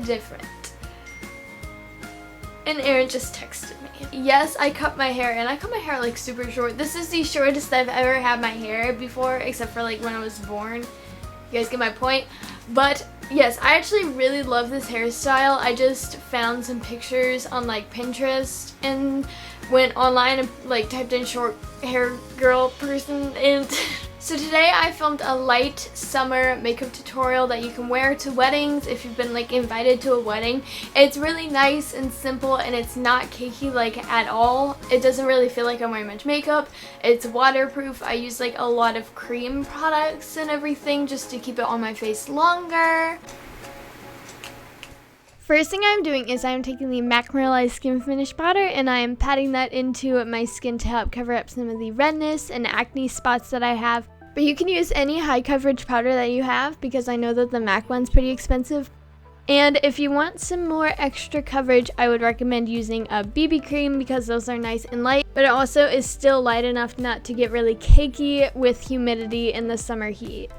different. And Aaron just texted me. Yes, I cut my hair, and I cut my hair like super short. This is the shortest I've ever had my hair before, except for like when I was born. You guys get my point? But yes, I actually really love this hairstyle. I just found some pictures on like Pinterest and went online and like typed in short hair girl person, and so today I filmed a light summer makeup tutorial that you can wear to weddings if you've been like invited to a wedding. It's really nice and simple, and it's not cakey like at all. It doesn't really feel like I'm wearing much makeup. It's waterproof. I use like a lot of cream products and everything just to keep it on my face longer. First thing I'm doing is I'm taking the MAC Mineralized Skin Finish Powder, and I am patting that into my skin to help cover up some of the redness and acne spots that I have. But you can use any high coverage powder that you have, because I know that the MAC one's pretty expensive. And if you want some more extra coverage, I would recommend using a BB cream, because those are nice and light, but it also is still light enough not to get really cakey with humidity in the summer heat.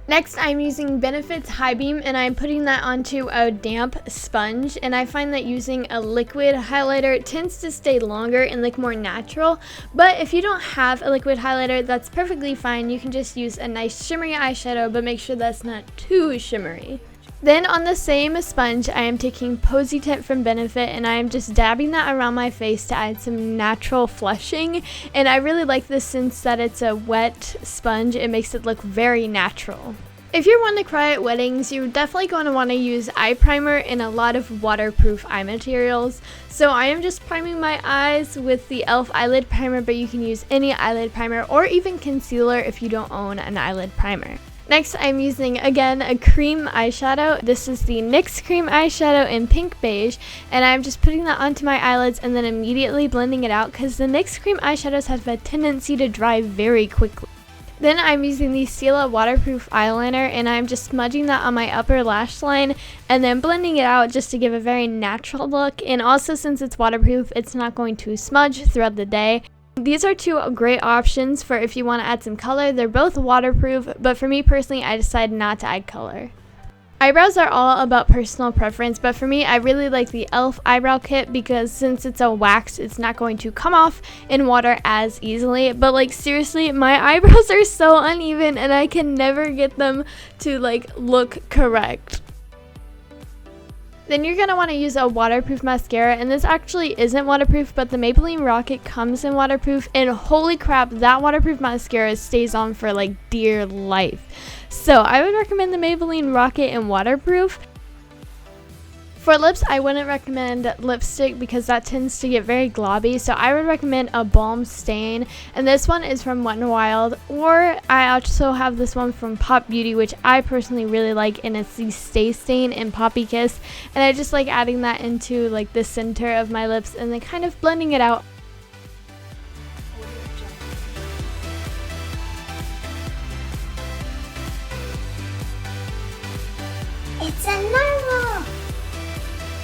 Next, I'm using Benefit's High Beam, and I'm putting that onto a damp sponge, and I find that using a liquid highlighter tends to stay longer and look more natural. But if you don't have a liquid highlighter, that's perfectly fine. You can just use a nice shimmery eyeshadow, but make sure that's not too shimmery. Then on the same sponge, I am taking Posie Tint from Benefit, and I am just dabbing that around my face to add some natural flushing. And I really like this since that it's a wet sponge. It makes it look very natural. If you're one to cry at weddings, you're definitely going to want to use eye primer and a lot of waterproof eye materials. So I am just priming my eyes with the e.l.f. eyelid primer, but you can use any eyelid primer or even concealer if you don't own an eyelid primer. Next, I'm using, again, a cream eyeshadow. This is the NYX cream eyeshadow in Pink Beige, and I'm just putting that onto my eyelids and then immediately blending it out, because the NYX cream eyeshadows have a tendency to dry very quickly. Then I'm using the Stila waterproof eyeliner, and I'm just smudging that on my upper lash line and then blending it out just to give a very natural look. And also, since it's waterproof, it's not going to smudge throughout the day. These are two great options for if you want to add some color. They're both waterproof, but for me personally, I decided not to add color. Eyebrows are all about personal preference, but for me, I really like the e.l.f. Eyebrow Kit, because since it's a wax, it's not going to come off in water as easily. But like seriously, my eyebrows are so uneven, and I can never get them to like look correct. Then you're going to want to use a waterproof mascara, and this actually isn't waterproof, but the Maybelline Rocket comes in waterproof, and holy crap, that waterproof mascara stays on for like dear life. So I would recommend the Maybelline Rocket in waterproof. For lips, I wouldn't recommend lipstick because that tends to get very globby, so I would recommend a Balm Stain, and this one is from Wet n Wild, or I also have this one from Pop Beauty, which I personally really like, and it's the Stay Stain in Poppy Kiss, and I just like adding that into like the center of my lips and then kind of blending it out. It's a narwhal!